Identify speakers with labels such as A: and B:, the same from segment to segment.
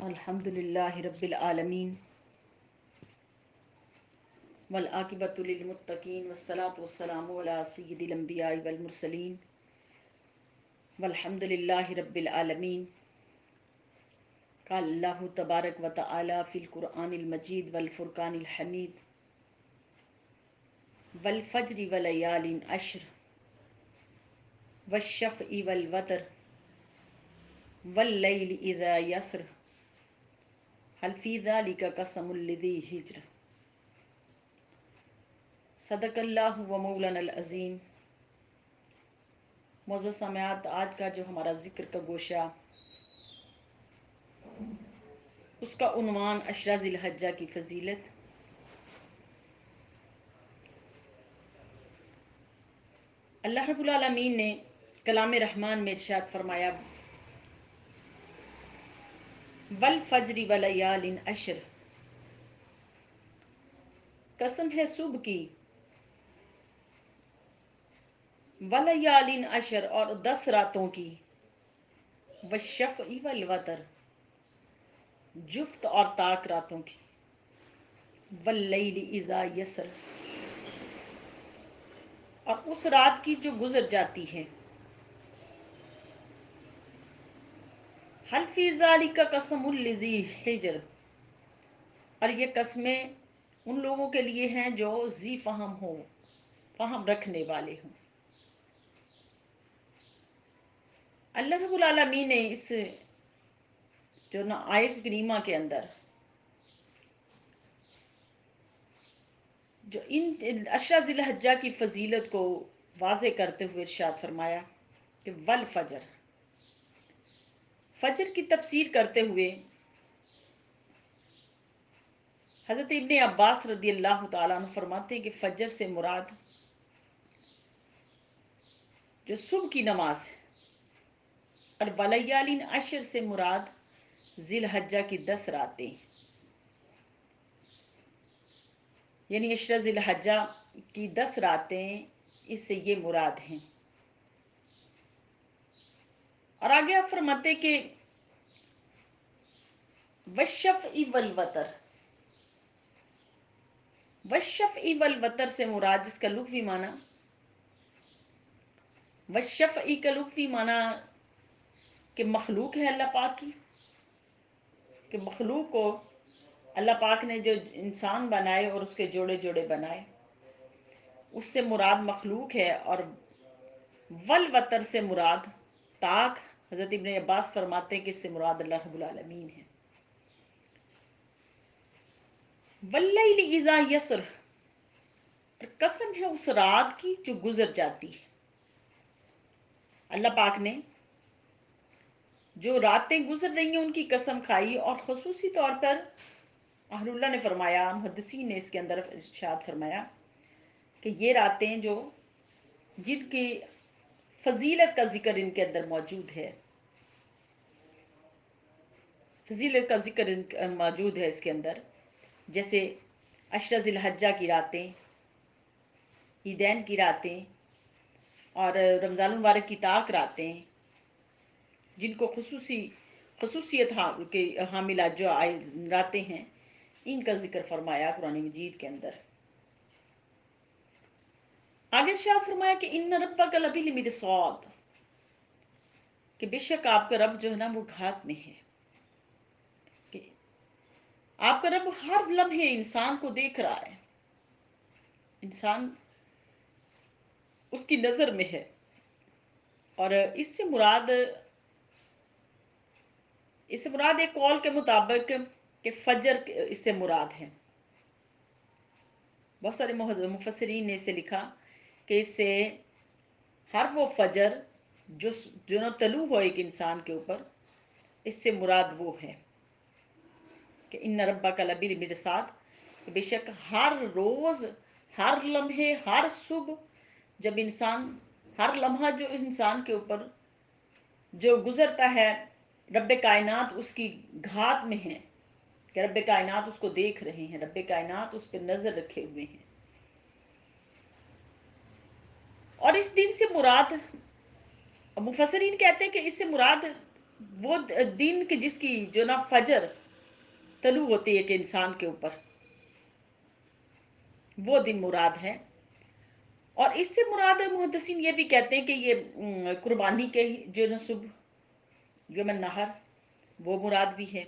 A: الحمد للہ رب العالمین والعاقبۃ للمتقین والصلاة والسلام علی سید الانبیاء والمرسلین والحمد للہ رب العالمین۔ قال اللہ تبارک و تعالی فی القرآن المجید والفرقان الحمید والفجر ولیال عشر والشفع والوتر واللیل اذا یسر هل فی ذلک قسم لذی حجر۔ صدق اللہ و مولانا العظیم۔ معزز سامعات، آج کا جو ہمارا ذکر کا گوشہ، اس کا عنوان عشرہ ذی الحجہ کی فضیلت۔ اللہ رب العالمین نے کلام رحمان میں ارشاد فرمایا، والفجر ولیال عشر، قسم ہے صبح کی، ولیال عشر، اور 10 راتوں کی، والشفع والوتر، جفت اور طاق راتوں کی، واللیل اذا یسر، اور اس رات کی جو گزر جاتی ہے، حل فی ذالک قسم لذی حجر، اور یہ قسمیں ان لوگوں کے لیے ہیں جو ذی فہم ہو، فہم رکھنے والے ہوں۔ اللہ رب العالمین نے اس جو آیت کریمہ کے اندر جو ان عشرہ ذی الحجہ کی فضیلت کو واضح کرتے ہوئے ارشاد فرمایا کہ والفجر، فجر کی تفسیر کرتے ہوئے حضرت ابن عباس رضی اللہ تعالیٰ عنہ فرماتے ہیں کہ فجر سے مراد جو صبح کی نماز ہے، اور ولیال عشر سے مراد ذی الحجہ کی 10 راتیں، یعنی عشرہ ذی الحجہ کی 10 راتیں، اس سے یہ مراد ہیں۔ اور آگے آپ فرماتے کہ والشفع والوتر، والشفع والوتر سے مراد، جس کا لغوی معنی، والشفع کا لغوی معنی کہ مخلوق ہے اللہ پاک کی، کہ مخلوق کو اللہ پاک نے جو انسان بنائے اور اس کے جوڑے جوڑے بنائے، اس سے مراد مخلوق ہے۔ اور والوتر سے مراد طاق، حضرت ابن عباس فرماتے ہیں کہ اس سے مراد اللہ رب العالمین ہے۔ واللیل اذا یسر، قسم ہے اس رات کی جو گزر جاتی ہے۔ اللہ پاک نے جو راتیں گزر رہی ہیں ان کی قسم کھائی، اور خصوصی طور پر اہل اللہ نے فرمایا، محدثین نے اس کے اندر ارشاد فرمایا کہ یہ راتیں جو جن کی فضیلت کا ذکر ان کے اندر موجود ہے، فضیلت کا ذکر موجود ہے اس کے اندر، جیسے عشرہ ذی الحجہ کی راتیں، عیدین کی راتیں، اور رمضان المبارک کی طاق راتیں، جن کو خصوصیت کے حاملہ جو راتیں ہیں، ان کا ذکر فرمایا قرآن مجید کے اندر۔ آگے ارشاد فرمایا کہ ان ربک لبالمرصاد، کہ بے شک آپ کا رب جو ہے نا وہ گھات میں ہے، کہ آپ کا رب ہر لمحے انسان کو دیکھ رہا ہے، انسان اس کی نظر میں ہے۔ اور اس سے مراد ایک قول کے مطابق کہ فجر اس سے مراد ہے۔ بہت سارے مفسرین نے اسے لکھا کہ اس سے ہر وہ فجر جو نہ طلوع ہو ایک انسان کے اوپر، اس سے مراد وہ ہے کہ ان ربک لبالمرصاد، بے شک ہر روز، ہر لمحے، ہر صبح، جب انسان، ہر لمحہ جو انسان کے اوپر جو گزرتا ہے، رب کائنات اس کی گھات میں ہے، کہ رب کائنات اس کو دیکھ رہے ہیں، رب کائنات اس پہ نظر رکھے ہوئے ہیں۔ اور اس دن سے مراد، مفسرین کہتے ہیں کہ اس سے مراد وہ دن کی جس کی جو نا فجر طلوع ہوتی ہے کہ انسان کے اوپر، وہ دن مراد ہے۔ اور اس سے مراد محدثین یہ بھی کہتے ہیں کہ یہ قربانی کے جو نا صبح یوم النحر وہ مراد بھی ہے۔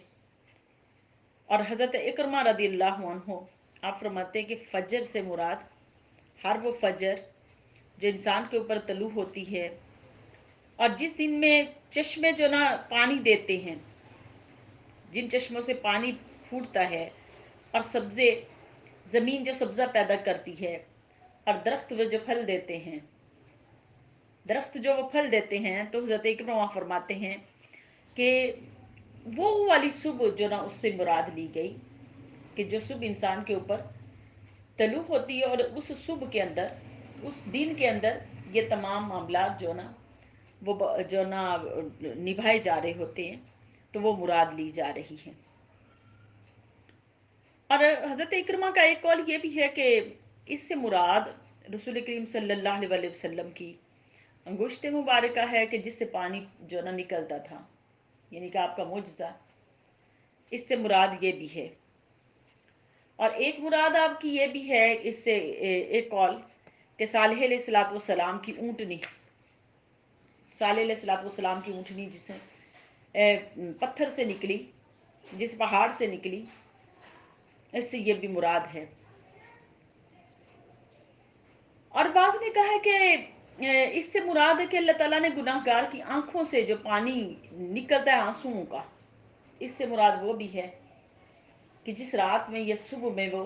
A: اور حضرت اکرمہ رضی اللہ عنہ آپ فرماتے ہیں کہ فجر سے مراد ہر وہ فجر جو انسان کے اوپر طلوع ہوتی ہے، اور جس دن میں چشمے جو نا پانی دیتے ہیں، جن چشموں سے پانی پھوٹتا ہے، اور سبزے زمین جو سبزہ پیدا کرتی ہے، اور درخت وہ جو پھل دیتے ہیں، درخت جو وہ پھل دیتے ہیں، تو حضرت اکرمہ فرماتے ہیں کہ وہ والی صبح جو نا اس سے مراد لی گئی کہ جو صبح انسان کے اوپر طلوع ہوتی ہے، اور اس صبح کے اندر، اس دن کے اندر یہ تمام معاملات جو نا وہ جو نا نبھائے جا رہے ہوتے ہیں، تو وہ مراد لی جا رہی ہے۔ اور حضرت اکرمہ کا ایک قول یہ بھی ہے کہ اس سے مراد رسول کریم صلی اللہ علیہ وسلم کی انگشت مبارکہ ہے کہ جس سے پانی جو نا نکلتا تھا، یعنی کہ آپ کا معجزہ، اس سے مراد یہ بھی ہے۔ اور ایک مراد آپ کی یہ بھی ہے اس سے ایک قول کہ صالح علیہ الصلوۃ والسلام کی اونٹنی، صالح علیہ الصلوۃ والسلام کی اونٹنی جس پتھر سے نکلی، جس پہاڑ سے نکلی، اس سے یہ بھی مراد ہے۔ اور بعض نے کہا ہے کہ اس سے مراد ہے کہ اللہ تعالیٰ نے گناہ گار کی آنکھوں سے جو پانی نکلتا ہے آنسوؤں کا، اس سے مراد وہ بھی ہے کہ جس رات میں یا صبح میں وہ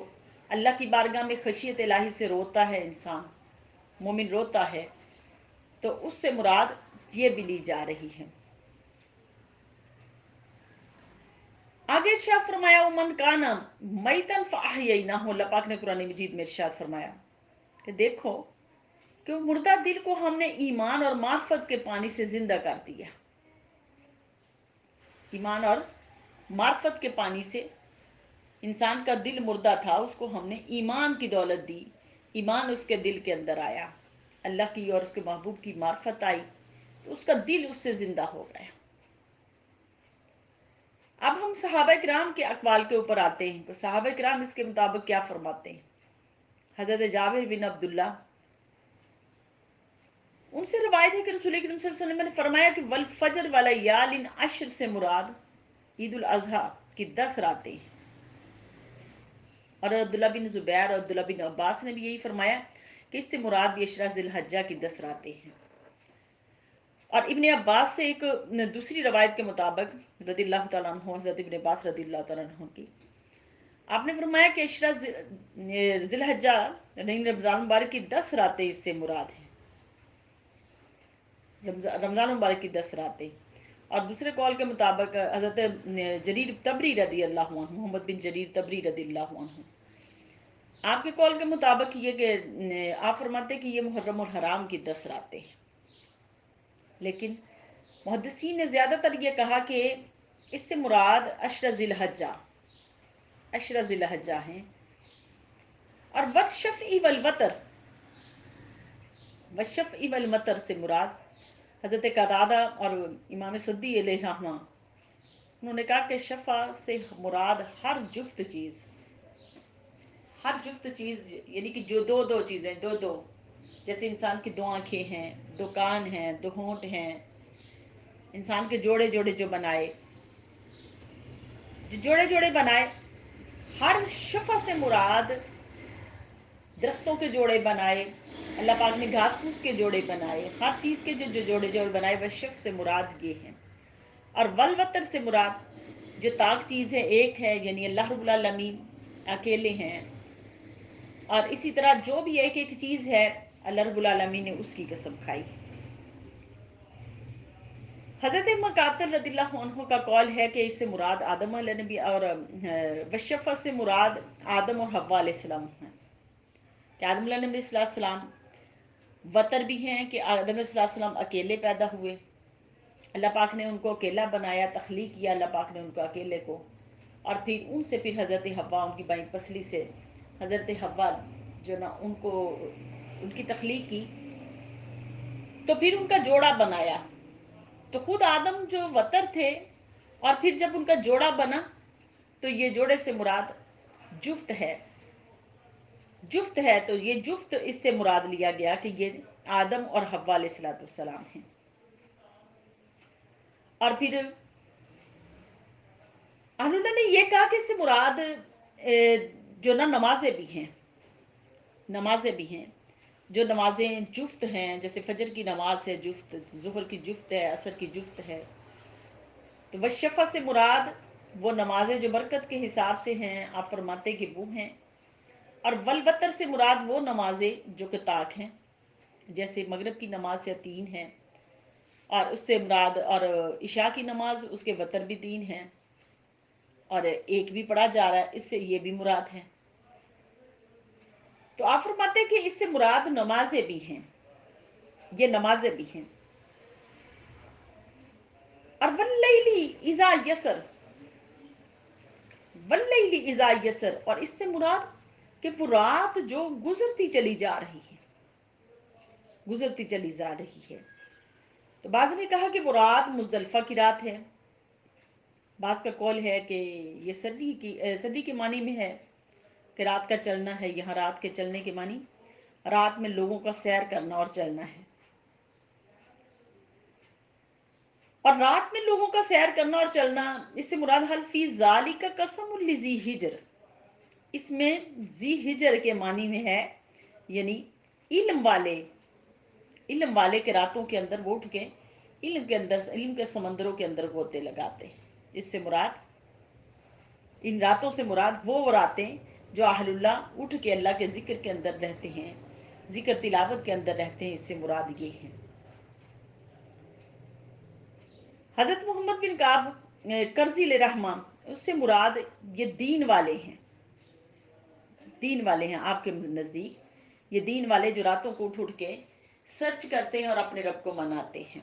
A: اللہ کی بارگاہ میں خشیت الہی سے روتا ہے انسان، مومن روتا ہے، تو اس سے مراد یہ بھی لی جا رہی ہے۔ آگے ارشاد فرمایا ومن کان میتن فاحییناہ، اللہ پاک نے قرآن مجید میں ارشاد فرمایا کہ دیکھو کہ وہ مردہ دل کو ہم نے ایمان اور معرفت کے پانی سے زندہ کر دیا۔ ایمان اور معرفت کے پانی سے انسان کا دل مردہ تھا، اس کو ہم نے ایمان کی دولت دی، ایمان اس کے دل کے اندر آیا، اللہ کی اور اس کے محبوب کی معرفت آئی، تو اس کا دل اس سے زندہ ہو گیا۔ اب ہم صحابہ کرام کے اقوال کے اوپر آتے ہیں کہ صحابہ کرام اس کے مطابق کیا فرماتے ہیں۔ حضرت جابر بن عبداللہ، ان سے روایت ہے کہ رسول کریم صلی اللہ علیہ وسلم نے فرمایا کہ والفجر ولیال عشر سے مراد عید الاضحیٰ کی 10 راتیں ہیں۔ اور عبداللہ بن زبیر اور عبداللہ بن عباس نے بھی یہی فرمایا کہ اس سے مراد بھی عشرہ ذی الحجہ کی 10 راتیں ہیں۔ اور ابن عباس سے ایک دوسری روایت کے مطابق رضی اللہ تعالیٰ عنہ، حضرت ابن عباس رضی اللہ تعالیٰ عنہ کی، آپ نے فرمایا کہ عشرہ ذی الحجہ یعنی رمضان مبارک کی 10 راتیں اس سے مراد ہیں، رمضان مبارک کی 10 راتیں۔ اور دوسرے قول کے مطابق حضرت جریر تبری رضی اللہ عنہ، محمد بن جریر تبری رضی اللہ عنہ، آپ کے قول کے مطابق یہ کہ آپ فرماتے کہ یہ محرم الحرام کی 10 راتیں ہیں۔ لیکن محدثین نے زیادہ تر یہ کہا کہ اس سے مراد عشرہ ذی الحجہ، عشرہ ذی الحجہ ہیں۔ اور والشفع والوتر، والشفع والمطر سے مراد حضرت قتادہ اور امام سدی علیہ الرحمہ، انہوں نے کہا کہ شفع سے مراد ہر جفت چیز، ہر جفت چیز یعنی کہ جو دو دو چیزیں، دو دو، جیسے انسان کی 2 آنکھیں ہیں، 2 کان ہیں، 2 ہونٹ ہیں، انسان کے جوڑے جوڑے جو بنائے، جو جوڑے جوڑے بنائے، ہر شفع سے مراد درختوں کے جوڑے بنائے، اللہ پاک نے گھاس پھوس کے جوڑے بنائے، ہر چیز کے جو جوڑے جوڑے بنائے، والشفع سے مراد یہ ہیں۔ اور والوتر سے مراد جو طاق چیز ہے ایک ہے، یعنی اللہ رب العالمین اکیلے ہیں، اور اسی طرح جو بھی ایک ایک چیز ہے اللہ رب العالمین نے اس کی قسم کھائی۔ حضرت مقاتل رضی اللہ عنہ کا قول ہے کہ اس سے مراد آدم علیہ نبی اور والشفع سے مراد آدم اور حوا علیہ السلام ہیں، کہ آدم علیہ نبی صلی اللہ علیہ وسلم وتر بھی ہیں کہ آدم علیہ السلام اکیلے پیدا ہوئے، اللہ پاک نے ان کو اکیلا بنایا، تخلیق کیا اللہ پاک نے ان کو اکیلے کو، اور پھر ان سے پھر حضرت حوا، ان کی بائیں پسلی سے حضرت حوا جو نا ان کو ان کی تخلیق کی، تو پھر ان کا جوڑا بنایا، تو خود آدم جو وتر تھے، اور پھر جب ان کا جوڑا بنا تو یہ جوڑے سے مراد جفت ہے. جفت ہے تو یہ جفت اس سے مراد لیا گیا کہ یہ آدم اور حوا علیہ السلام ہیں. اور پھر اہل نے یہ کہا کہ اس سے مراد جو نا نمازیں بھی ہیں، نمازیں بھی ہیں، جو نمازیں جفت ہیں، جیسے فجر کی نماز ہے جفت، ظہر کی جفت ہے، عصر کی جفت ہے. تو والشفع سے مراد وہ نمازیں جو برکت کے حساب سے ہیں، آپ فرماتے کہ وہ ہیں. اور والوتر سے مراد وہ نمازیں جو کہ طاق ہیں، جیسے مغرب کی نماز سے 3 ہیں، اور اس سے مراد، اور عشاء کی نماز اس کے وتر بھی 3 ہیں، اور ایک بھی پڑھا جا رہا ہے، اس سے یہ بھی مراد ہے. تو آپ فرماتے کہ اس سے مراد نمازیں بھی ہیں، یہ نمازیں بھی ہیں. اور واللیل اذا یسر، واللیل اذا یسر، اور اس سے مراد کہ وہ رات جو گزرتی چلی جا رہی ہے، گزرتی چلی جا رہی ہے. تو بعض نے کہا کہ وہ رات مزدلفہ کی رات ہے. بعض کا قول ہے کہ یہ صدی کے معنی میں ہے کہ رات کا چلنا ہے. یہاں رات کے چلنے کے معنی رات میں لوگوں کا سیر کرنا اور چلنا ہے. اور رات میں لوگوں کا سیر کرنا اور چلنا، اس سے مراد حل فی ذالک قسم لذی ہجر، اس میں ذی ہجر کے معنی میں ہے، یعنی علم والے، علم والے کے راتوں کے اندر وہ اٹھ کے علم کے اندر، علم کے سمندروں کے اندر غوطے لگاتے ہیں. اس سے مراد، ان راتوں سے مراد وہ راتیں جو اہل اللہ اٹھ کے اللہ کے ذکر کے اندر رہتے ہیں، ذکر تلاوت کے اندر رہتے ہیں، اس سے مراد یہ ہیں. حضرت محمد بن کعب کرزی علیہ رحمہ، اس سے مراد یہ دین والے ہیں، دین والے ہیں آپ کے نزدیک، یہ دین والے جو راتوں کو اٹھ کے سرچ کرتے ہیں اور اپنے رب کو مناتے ہیں.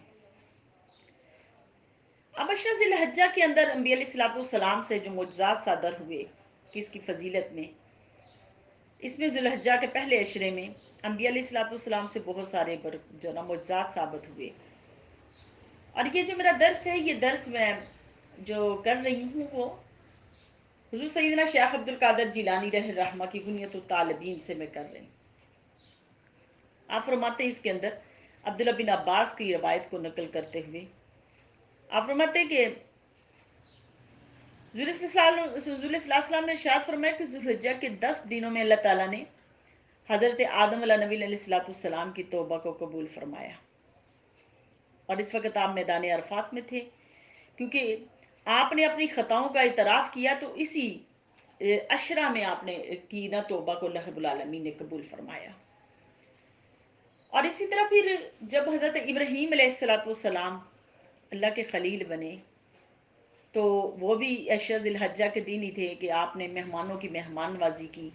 A: اب عشرہ ذی الحجہ کے اندر انبیاء علیہ السلام سے جو معجزات صادر ہوئے کس کی فضیلت میں، اس میں ذی الحجہ کے پہلے عشرے میں انبیاء علیہ السلام سے بہت سارے جو نا معجزات ثابت ہوئے. اور یہ جو میرا درس ہے، یہ درس میں جو کر رہی ہوں وہ حضور سیدنا شیخ عبد القادر جیلانی رحمہ رحمہ کی بنیت الطالبین سے میں کر رہی ہوں. آپ فرماتے ہیں اس کے اندر عبداللہ بن عباس کی روایت کو نقل کرتے ہوئے آپ فرماتے ہیں کہ حضور صلی اللہ علیہ وسلم نے ارشاد فرمایا کہ ذی الحجہ کے 10 دنوں میں اللہ تعالیٰ نے حضرت آدم علیہ نبی علیہ السلام کی توبہ کو قبول فرمایا. اور اس وقت آپ میدان عرفات میں تھے، کیونکہ آپ نے اپنی خطاؤں کا اعتراف کیا، تو اسی عشرہ میں آپ نے کی نا توبہ کو اللہ رب العالمین نے قبول فرمایا. اور اسی طرح پھر جب حضرت ابراہیم علیہ السلام اللہ کے خلیل بنے، تو وہ بھی عشرہ ذی الحجہ کے دن ہی تھے کہ آپ نے مہمانوں کی مہمان نوازی کی،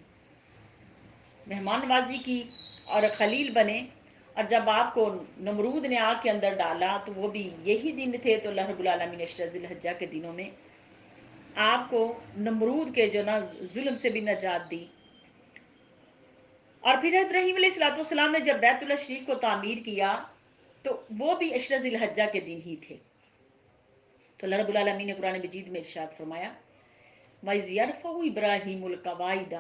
A: مہمان نوازی کی اور خلیل بنے. اور جب آپ کو نمرود نے آگ کے اندر ڈالا تو وہ بھی یہی دن تھے. تو اللہ رب العالمین نے عشرہ ذی الحجہ کے دنوں میں آپ کو نمرود کے جو نا ظلم سے بھی نجات دی. اور پھر ابراہیم علیہ السلام نے جب بیت اللہ شریف کو تعمیر کیا تو وہ بھی عشرہ ذی الحجہ کے دن ہی تھے. تو اللہ رب العالمین نے قرآن مجید میں ارشاد فرمایا وَإِذْ يَرْفَعُ إِبْرَاهِيمُ الْقَوَاعِدَ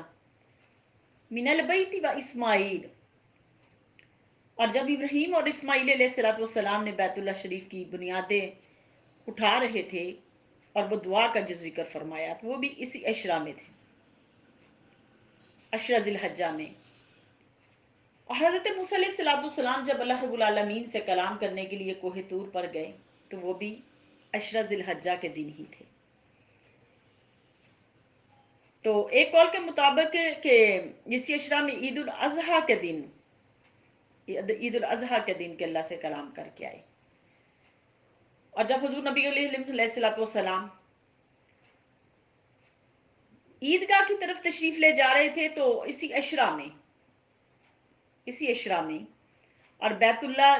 A: مِنَ الْبَيْتِ وَإِسْمَاعِيلُ، اور جب ابراہیم اور اسماعیل علیہ السلام نے بیت اللہ شریف کی بنیادیں اٹھا رہے تھے اور وہ دعا کا جو ذکر فرمایا تو وہ بھی اسی عشرہ میں تھے، عشرہ ذی الحجہ میں. اور حضرت موسیٰ علیہ السلام جب اللہ رب العالمین سے کلام کرنے کے لیے کوہ طور پر گئے تو وہ بھی عشرہ ذی الحجہ کے دن ہی تھے. تو ایک قول کے مطابق کہ اسی عشرہ میں عید الاضحیٰ کے دن، عید الاضحیٰ کے دن کے اللہ سے کلام کر کے آئے. اور جب حضور نبی علیہ السلام عیدگاہ کی طرف تشریف لے جا رہے تھے تو اسی عشرہ میں، اسی عشرہ میں، اور بیت اللہ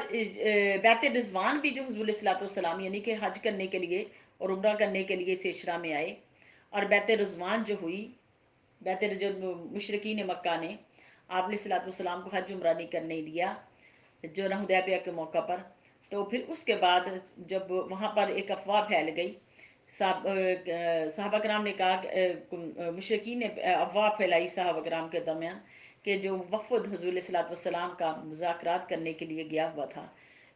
A: بیت رضوان بھی جو حضور علیہ السلام یعنی کہ حج کرنے کے لیے اور عمرہ کرنے کے لیے اس عشرہ میں آئے. اور بیت رضوان جو ہوئی، بیت جو مشرکین مکہ نے آپ علیہ السلام کو حج عمرہ نہیں کرنے دیا جو نا حدیبیہ کے موقع پر، تو پھر اس کے بعد جب وہاں پر ایک افواہ پھیل گئی، صحابہ کرام نے کہا کہ مشرکین نے افواہ پھیلائی صحابہ کرام کے درمیان کہ جو وفد حضور علیہ الصلوۃ والسلام کا مذاکرات کرنے کے لیے گیا ہوا تھا،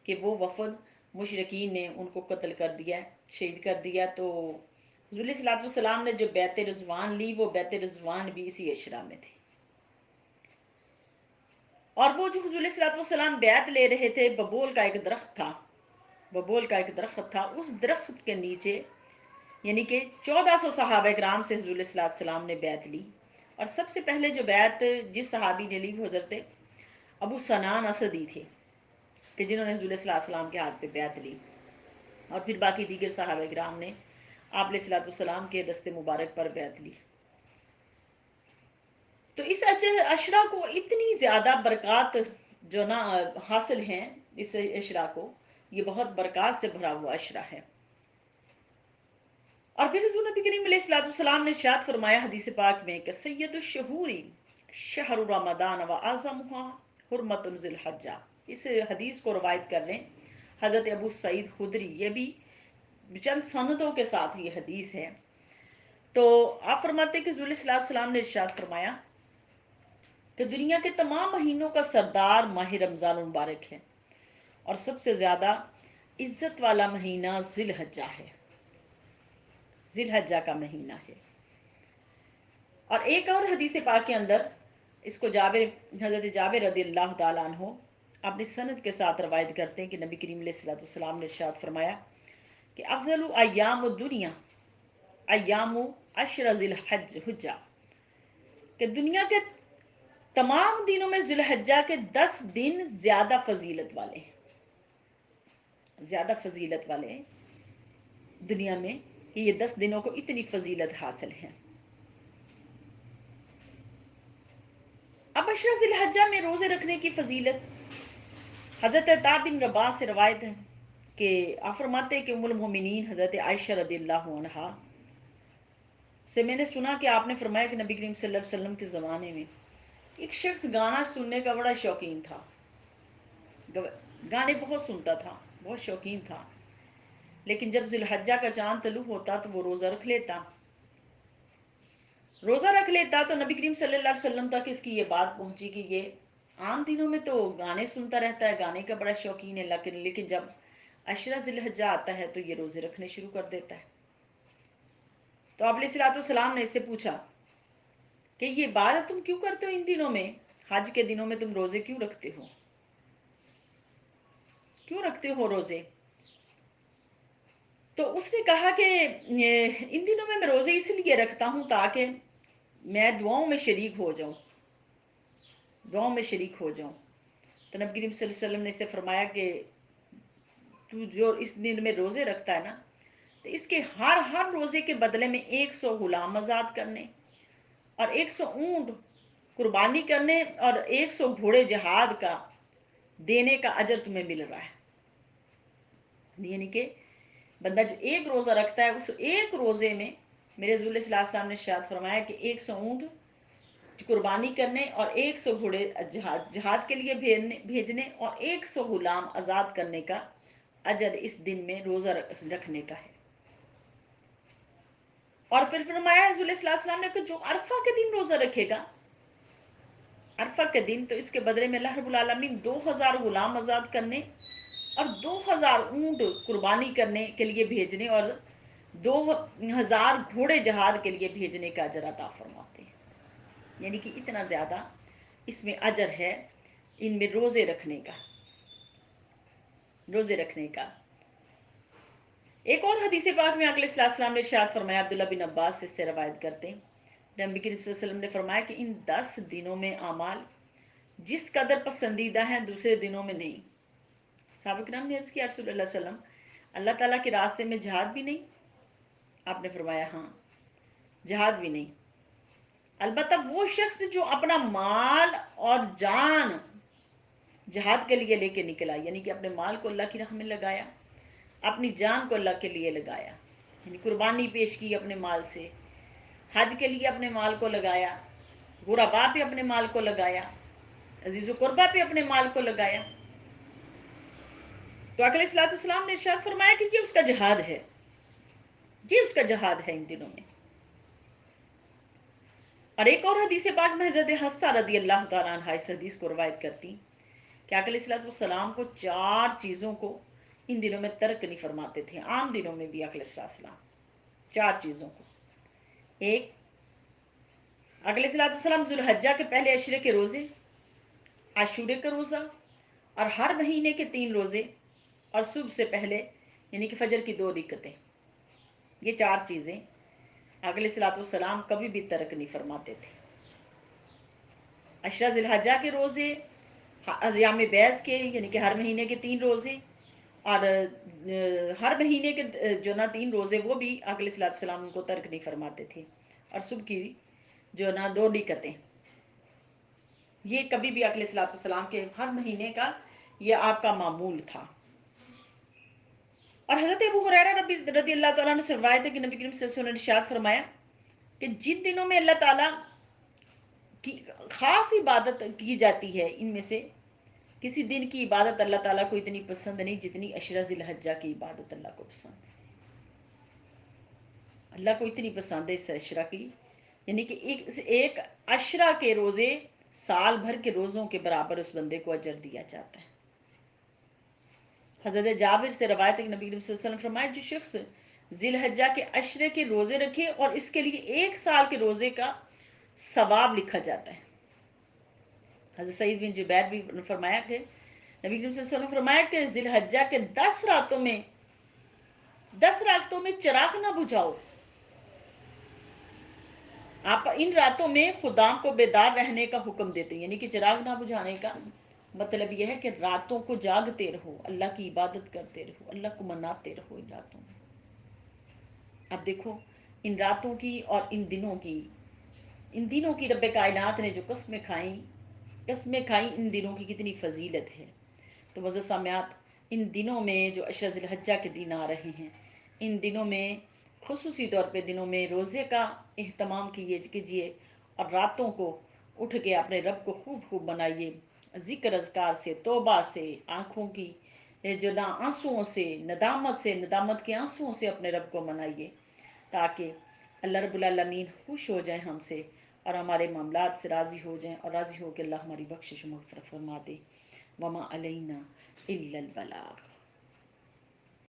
A: کہ وہ وفد مشرکین نے ان کو قتل کر دیا، شہید کر دیا۔ تو حضور علیہ الصلوۃ والسلام نے جو بیعت رضوان لی، وہ بیعت رضوان بھی اسی عشرہ میں تھی۔ اور وہ جو حضور علیہ الصلوۃ والسلام بیعت لے رہے تھے، ببول کا ایک درخت تھا، ببول کا ایک درخت تھا، اس درخت کے نیچے یعنی کہ 1400 صحابہ کرام سے حضور علیہ السلام نے بیعت لی۔ اور سب سے پہلے جو بیعت جس صحابی نے لی وہ حضرت ابو سنان اسدی تھے، کہ جنہوں نے حضور علیہ السلام کے ہاتھ پہ بیعت لی، اور پھر باقی دیگر صحابہ کرام نے آپ علیہ السلام کے دست مبارک پر بیعت لی۔ تو اس عشرہ کو اتنی زیادہ برکات جو نا حاصل ہیں، اس عشرہ کو، یہ بہت برکات سے بھرا ہوا عشرہ ہے۔ اور پھر حضور نبی کریم علیہ السلام نے ارشاد فرمایا حدیث پاک میں کہ سید الشہور شہر رمضان و اعظمها حرمت ذی الحجہ۔ اس حدیث کو روایت کر رہے ہیں حضرت ابو سعید خدری، یہ بھی چند سندوں کے ساتھ یہ حدیث ہے۔ تو آپ فرماتے ہیں کہ حضور علیہ السلام نے ارشاد فرمایا کہ دنیا کے تمام مہینوں کا سردار ماہ رمضان مبارک ہے، اور سب سے زیادہ عزت والا مہینہ ذی الحجہ ہے، ذی الحجہ کا مہینہ ہے۔ اور ایک اور حدیث پاک کے اندر اس کو حضرت جابر رضی اللہ تعالیٰ عنہ اپنی سند کے ساتھ روایت کرتے ہیں کہ نبی کریم علیہ السلام نے ارشاد فرمایا کہ افضل ایام الدنیا ایام عشر ذی الحجہ، کہ دنیا کے تمام دنوں میں ذی الحجہ کے 10 دن زیادہ فضیلت والے ہیں، زیادہ فضیلت والے ہیں دنیا میں، کہ یہ 10 دنوں کو اتنی فضیلت حاصل ہے۔ اب عشرہ ذی الحجہ میں روزے رکھنے کی فضیلت، حضرت عطا بن رباح سے روایت ہے کہ آپ فرماتے ہیں کہ ام المومنین حضرت عائشہ رضی اللہ عنہا سے میں نے سنا کہ آپ نے فرمایا کہ نبی کریم صلی اللہ علیہ وسلم کے زمانے میں ایک شخص گانا سننے کا بڑا شوقین تھا، گانے بہت سنتا تھا، بہت شوقین تھا، لیکن جب ذی الحجہ کا چاند طلوع ہوتا تو وہ روزہ رکھ لیتا، تو نبی کریم صلی اللہ علیہ وسلم تک اس کی یہ بات پہنچی کہ یہ عام دنوں میں تو گانے سنتا رہتا ہے، گانے کا بڑا شوقین ہے، لیکن جب عشرہ ذی الحجہ آتا ہے تو یہ روزے رکھنے شروع کر دیتا ہے۔ تو آپ علیہ السلام نے اس سے پوچھا کہ یہ بات تم کیوں کرتے ہو ان دنوں میں، حج کے دنوں میں تم روزے کیوں رکھتے ہو، کیوں رکھتے ہو روزے؟ تو اس نے کہا کہ ان دنوں میں روزے اس لیے رکھتا ہوں تاکہ میں دعاؤں میں شریک ہو جاؤں، دعاؤں میں شریک ہو جاؤں۔ تو نبی کریم صلی اللہ علیہ وسلم نے اسے فرمایا کہ تو جو اس دن میں روزے رکھتا ہے نا، تو اس کے ہر روزے کے بدلے میں 100 غلام آزاد کرنے، اور 100 اونٹ قربانی کرنے، اور 100 گھوڑے جہاد کا دینے کا اجر تمہیں مل رہا ہے۔ یعنی کہ بندہ جو ایک روزہ رکھتا ہے، اس ایک روزے میں میرے رسول اللہ صلی اللہ علیہ وسلم نے ارشاد فرمایا کہ 100 اونٹ قربانی کرنے، اور 100 گھوڑے جہاد کے لیے بھیجنے، اور 100 غلام آزاد کرنے کا اجر اس دن میں روزہ رکھنے کا ہے۔ اور پھر فرمایا رسول اللہ صلی اللہ علیہ وسلم نے کہ جو عرفہ کے دن روزہ رکھے گا، عرفہ کے دن، تو اس کے بدلے میں اللہ رب العالمین 2000 غلام آزاد کرنے اور 2000 اونٹ قربانی کرنے کے لیے بھیجنے، اور 2000 گھوڑے جہاد کے لیے بھیجنے کا اجر عطا فرماتے ہیں۔ یعنی کہ اتنا زیادہ اس میں اجر ہے ان میں روزے رکھنے کا، روزے رکھنے کا۔ ایک اور حدیث پاک میں علیہ السلام نے ارشاد فرمایا، عبداللہ بن عباس سے روایت کرتے ہیں، نبی کریم صلی اللہ علیہ وسلم نے فرمایا کہ ان 10 دنوں میں اعمال جس قدر پسندیدہ ہیں دوسرے دنوں میں نہیں۔ صحابہ کرام نے عرض کیا رسول اللہ صلی اللہ علیہ وسلم، اللہ تعالیٰ کے راستے میں جہاد بھی نہیں؟ آپ نے فرمایا ہاں، جہاد بھی نہیں، البتہ وہ شخص جو اپنا مال اور جان جہاد کے لیے لے کے نکلا، یعنی کہ اپنے مال کو اللہ کی راہ میں لگایا، اپنی جان کو اللہ کے لیے لگایا، یعنی قربانی پیش کی اپنے مال سے، حج کے لیے اپنے مال کو لگایا، غربا پہ اپنے مال کو لگایا، عزیز و قربا پہ اپنے مال کو لگایا، تو آقا علیہ السلام نے ارشاد فرمایا کہ یہ اس کا جہاد ہے، یہ اس کا جہاد ہے ان دنوں میں۔ اور ایک اور حدیث پاک میں حضرت حفصہ رضی اللہ تعالیٰ عنہ اس حدیث کو روایت کرتی کہ آقا علیہ السلام کو 4 چیزوں کو ان دنوں میں ترک نہیں فرماتے تھے، عام دنوں میں بھی آقا علیہ السلام 4 چیزوں کو۔ ایک، آقا علیہ السلام ذوالحجہ کے پہلے عشرے کے روزے، عاشورے کا روزہ، اور ہر مہینے کے 3 روزے، اور صبح سے پہلے یعنی کہ فجر کی 2 رکعتیں۔ یہ 4 چیزیں آقا علیہ السلام کبھی بھی ترک نہیں فرماتے تھے۔ عشرہ ذی الحجہ کے روزے، ایام بیض کے یعنی کہ ہر مہینے کے 3 روزے، اور ہر مہینے کے جو نا 3 روزے وہ بھی آقا علیہ السلام ان کو ترک نہیں فرماتے تھے، اور صبح کی جو نا 2 رکعتیں، یہ کبھی بھی آقا علیہ السلام کے ہر مہینے کا یہ آپ کا معمول تھا۔ اور حضرت ابو ہریرہ رضی اللہ تعالیٰ عنہ سے روایت ہے کہ نبی کریم صلی اللہ علیہ وسلم نے ارشاد فرمایا کہ جن دنوں میں اللہ تعالیٰ کی خاص عبادت کی جاتی ہے، ان میں سے کسی دن کی عبادت اللہ تعالیٰ کو اتنی پسند نہیں جتنی عشرہ ذی الحجہ کی عبادت اللہ کو پسند ہے۔ اللہ کو اتنی پسند ہے اس عشرہ کی، یعنی کہ ایک عشرہ کے روزے سال بھر کے روزوں کے برابر اس بندے کو اجر دیا جاتا ہے۔ حضرت جابر سے روایت ہے کہ نبی کریم صلی اللہ علیہ وسلم فرمایا جو شخص ذی الحجہ کے عشرے کے روزے رکھے اور اس کے لیے 1 سال کے روزے کا ثواب لکھا جاتا ہے۔ حضرت سعید بن جبیر بھی فرمایا کہ نبی کریم صلی اللہ علیہ وسلم فرمایا کہ ذی الحجہ کے 10 راتوں میں چراغ نہ بجھاؤ۔ آپ ان راتوں میں خدا کو بیدار رہنے کا حکم دیتے ہیں، یعنی کہ چراغ نہ بجھانے کا مطلب یہ ہے کہ راتوں کو جاگتے رہو، اللہ کی عبادت کرتے رہو، اللہ کو مناتے رہو ان راتوں میں۔ اب دیکھو ان راتوں کی اور ان دنوں کی رب کائنات نے جو قسمیں کھائیں ان دنوں کی کتنی فضیلت ہے۔ تو معزز سامعات، ان دنوں میں جو عشرہ ذی الحجہ کے دن آ رہے ہیں، ان دنوں میں خصوصی طور پہ دنوں میں روزے کا اہتمام کیجیے، اور راتوں کو اٹھ کے اپنے رب کو خوب منائیے، ذکر اذکار سے، توبہ سے، آنکھوں کی جو نا آنسوؤں سے، ندامت کے آنسوؤں سے اپنے رب کو منائیے، تاکہ اللہ رب العالمین خوش ہو جائیں ہم سے اور ہمارے معاملات سے راضی ہو جائیں، اور راضی ہو کے اللہ ہماری بخشش و مغفرت فرما دے۔ وما علینا الا البلاغ۔